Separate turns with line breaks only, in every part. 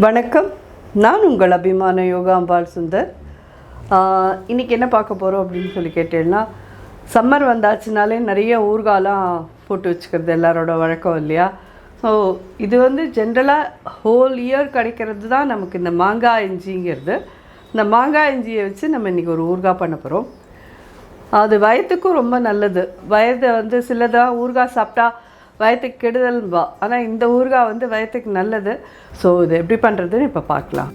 வணக்கம். நான் உங்கள் அபிமான யோகாம்பால் சுந்தர். இன்றைக்கி என்ன பார்க்க போகிறோம் அப்படின்னு சொல்லி கேட்டேன்னா, சம்மர் வந்தாச்சுனாலே நிறைய ஊறுகாலாம் போட்டு வச்சுக்கிறது எல்லாரோட வழக்கம் இல்லையா? ஸோ இது வந்து ஜென்ரலாக ஹோல் இயர் கிடைக்கிறது தான் நமக்கு இந்த மாங்காய் இஞ்சிங்கிறது. இந்த மாங்காய் இஞ்சியை வச்சு நம்ம இன்றைக்கி ஒரு ஊறுகாய் பண்ண போகிறோம். அது வயத்துக்கும் ரொம்ப நல்லது. வயதை வந்து சிலதாக ஊறுகாய் சாப்பிட்டா வயத்துக்கு கெடுதல்பா, ஆனால் இந்த ஊறுகாய் வந்து வயத்துக்கு நல்லது. ஸோ இது எப்படி பண்ணுறதுன்னு இப்போ பார்க்கலாம்.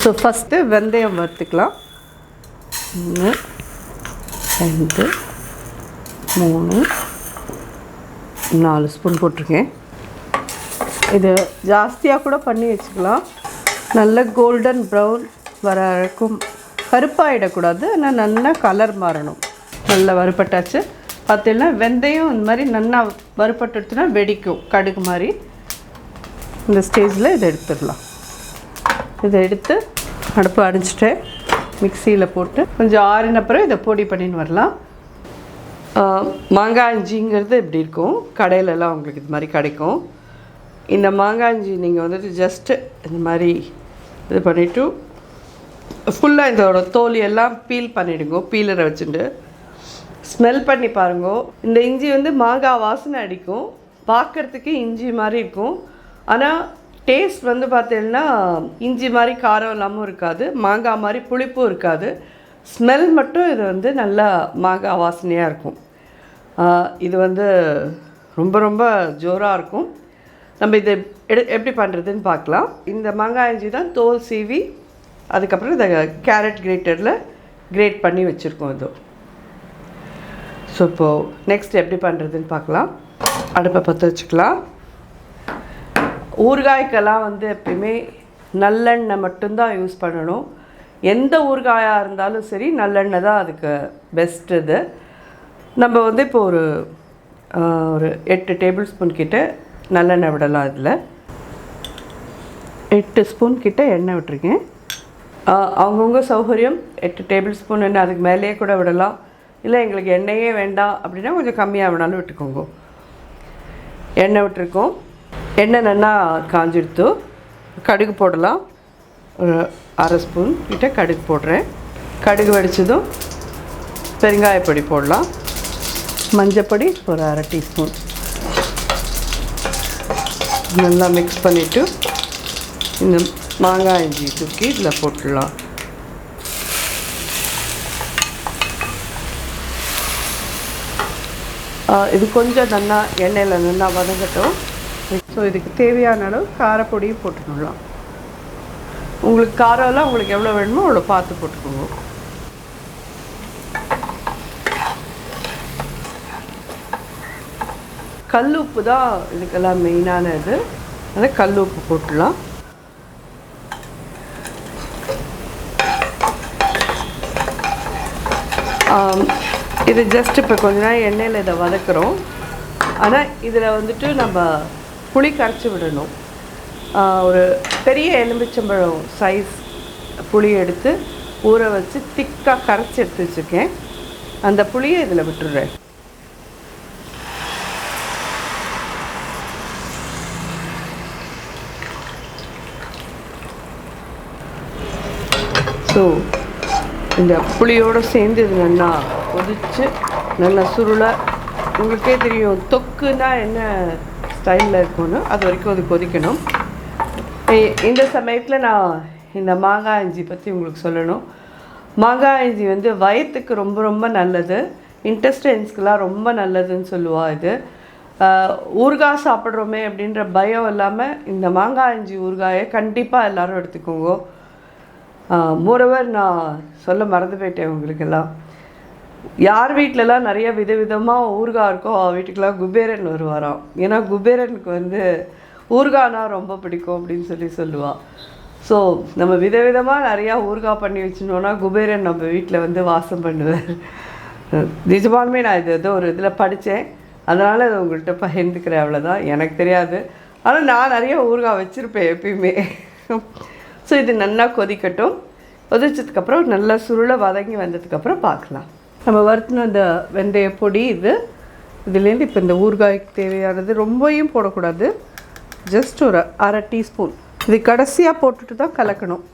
ஸோ ஃபஸ்ட்டு வெந்தயம் வறுத்துக்கலாம். 1 2 3 4 ஸ்பூன் போட்டிருக்கேன். இது ஜாஸ்தியாக கூட பண்ணி வச்சுக்கலாம். நல்ல கோல்டன் ப்ரௌன் வர வரைக்கும் கருப்பாகிடக்கூடாது, ஆனால் நல்லா கலர் மாறணும். நல்லா வறுப்பட்டாச்சு. பார்த்தீங்கன்னா வெந்தயம் இந்த மாதிரி நல்லா வறுப்பட்டுச்சுன்னா வெடிக்கும் கடுகு மாதிரி. இந்த ஸ்டேஜில் இதை எடுத்துடலாம். இதை எடுத்து அடுப்பு அடிச்சுட்டு மிக்சியில் போட்டு கொஞ்சம் ஆறின அப்புறம் இதை பொடி பண்ணின்னு வரலாம். மாங்காய் இஞ்சிங்கிறது இப்படி இருக்கும். கடையிலலாம் உங்களுக்கு இது மாதிரி கிடைக்கும். இந்த மாங்காய் இஞ்சி நீங்கள் வந்துட்டு ஜஸ்ட்டு இந்த மாதிரி இது பண்ணிவிட்டு ஃபுல்லாக இதோட தோலியெல்லாம் பீல் பண்ணிவிடுங்க. பீலரை வச்சுட்டு ஸ்மெல் பண்ணி பாருங்க. இந்த இஞ்சி வந்து மாங்காய் வாசனை அடிக்கும். பார்க்குறதுக்கு இஞ்சி மாதிரி இருக்கும், ஆனால் டேஸ்ட் வந்து பார்த்தீங்கன்னா இஞ்சி மாதிரி காரம் இல்லாமல் இருக்காது, மாங்காய் மாதிரி புளிப்பும் இருக்காது. ஸ்மெல் மட்டும் இது வந்து நல்லா மாங்காய் வாசனையாக இருக்கும். இது வந்து ரொம்ப ரொம்ப ஜோராக இருக்கும். நம்ம இதை எப்படி பண்ணுறதுன்னு பார்க்கலாம். இந்த மாங்காய் இஞ்சி தான் தோல் சீவி அதுக்கப்புறம் இதை கேரட் கிரேட்டரில் கிரேட் பண்ணி வச்சுருக்கோம். இது ஸோ இப்போது நெக்ஸ்ட் எப்படி பண்ணுறதுன்னு பார்க்கலாம். அடுப்பை பற்ற வச்சுக்கலாம். ஊறுகாய்க்கெல்லாம் வந்து எப்பயுமே நல்லெண்ணெய் மட்டும்தான் யூஸ் பண்ணணும். எந்த ஊறுகாயாக இருந்தாலும் சரி நல்லெண்ணெய் தான் அதுக்கு பெஸ்ட்டு. இது நம்ம வந்து இப்போ ஒரு 8 டேபிள் ஸ்பூன் கிட்ட நல்லெண்ணெய் விடலாம். இதில் 8 ஸ்பூன் கிட்ட எண்ணெய் விட்டுருக்கேன். அவங்கவுங்க சௌகரியம். 8 டேபிள் ஸ்பூன் எண்ணெய், அதுக்கு மேலேயே கூட விடலாம். இல்லை எங்களுக்கு எண்ணெயே வேண்டாம் அப்படின்னா கொஞ்சம் கம்மியாக வேணாலும் விட்டுக்கோங்க. எண்ணெய் விட்டுருக்கோம். எண்ணெய் நல்லா காஞ்சிடுத்து. கடுகு போடலாம். ஒரு 1/2 ஸ்பூன் கிட்ட கடுகு போடுறேன். கடுகு வெடிச்சதும் பெருங்காயப்பொடி போடலாம். மஞ்சப்பொடி ஒரு 1/2 டீஸ்பூன் நல்லா மிக்ஸ் பண்ணிவிட்டு இந்த மாங்காய் இஞ்சி தூக்கி இதில் போட்டுடலாம். இது கொஞ்சம் நல்லா எண்ணெயில் நல்லா வதங்கட்டும். ஸோ இதுக்கு தேவையான அளவு காரப்பொடியும் போட்டுக்கலாம். உங்களுக்கு காரம்லாம் உங்களுக்கு எவ்வளோ வேணுமோ அவ்வளோ பார்த்து போட்டுக்கோங்க. கல் உப்பு தான் இதுக்கெல்லாம் மெயினான இது. அதை கல் உப்பு போட்டுடலாம். இது ஜஸ்ட் இப்போ கொஞ்ச நேரம் எண்ணெயில் இதை வதக்குறோம். ஆனால் இதில் வந்துட்டு நம்ம புளி கரைச்சி விடணும். ஒரு பெரிய எலுமிச்சம்பழம் சைஸ் புளி எடுத்து ஊற வச்சு திக்காக கரைச்சி எடுத்து வச்சுருக்கேன். அந்த புளியை இதில் விட்டுடுறேன். ஸோ இந்த புளியோடு சேர்ந்து இது நல்லா கொதித்து நல்லா சுருளாக, உங்களுக்கே தெரியும் தொக்குன்னா என்ன ஸ்டைலில் இருக்கும்னு, அது வரைக்கும் அது கொதிக்கணும். இந்த சமயத்தில் நான் இந்த மாங்காய் இஞ்சி பற்றி உங்களுக்கு சொல்லணும். மாங்காய் இஞ்சி வந்து வயிற்றுக்கு ரொம்ப ரொம்ப நல்லது. இன்டெஸ்டைன்ஸ்க்கெலாம் ரொம்ப நல்லதுன்னு சொல்லுவாள். இது ஊறுகாய் சாப்பிட்றோமே அப்படின்ற பயம் இல்லாமல் இந்த மாங்காய் இஞ்சி ஊறுகாயை கண்டிப்பாக எல்லோரும் எடுத்துக்கோங்க. மோரோவர் நான் சொல்ல மறந்து போயிட்டேன் உங்களுக்கெல்லாம். யார் வீட்டிலலாம் நிறைய விதவிதமாக ஊறுகாய் இருக்கோ வீட்டுக்கெலாம் குபேரன் வருவாராம். ஏன்னா குபேரனுக்கு வந்து ஊறுகாய்னா ரொம்ப பிடிக்கும் அப்படின்னு சொல்லுவாள். ஸோ நம்ம விதவிதமாக நிறையா ஊறுகாய் பண்ணி வச்சுனோன்னா குபேரன் நம்ம வீட்டில் வந்து வாசம் பண்ணுவார். நிஜமாலுமே நான் இது ஏதோ ஒரு இதில் படித்தேன், அதனால் அதை உங்கள்கிட்ட பகிர்ந்துக்கிறேன், அவ்வளோதான். எனக்கு தெரியாது, ஆனால் நான் நிறைய ஊறுகாய் வச்சுருப்பேன் எப்பயுமே. ஸோ இது நல்லா கொதிக்கட்டும். கொதிச்சதுக்கப்புறம் நல்லா சுருளை வதங்கி வந்ததுக்கப்புறம் பார்க்கலாம். நம்ம வறுத்துன அந்த வெந்தய பொடி இதுலேருந்து இப்போ இந்த ஊறுகாய்க்கு தேவையானது ரொம்பவும் போடக்கூடாது, ஜஸ்ட் ஒரு அரை டீஸ்பூன். இது கடைசியாக போட்டுட்டு தான் கலக்கணும்.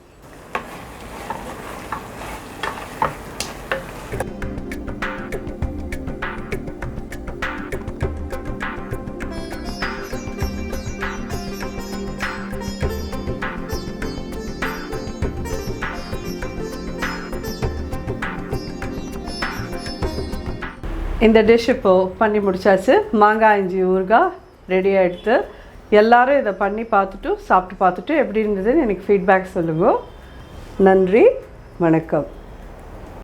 இந்த டிஷ் இப்போது பண்ணி முடிச்சாச்சு. மாங்காய் இஞ்சி ஊறுகாய் ரெடி ஆகிடுது. எல்லோரும் இதை பண்ணி பார்த்துட்டு சாப்பிட்டு பார்த்துட்டு எப்படி இருந்ததுன்னு எனக்கு ஃபீட்பேக் சொல்லுங்கள். நன்றி, வணக்கம்.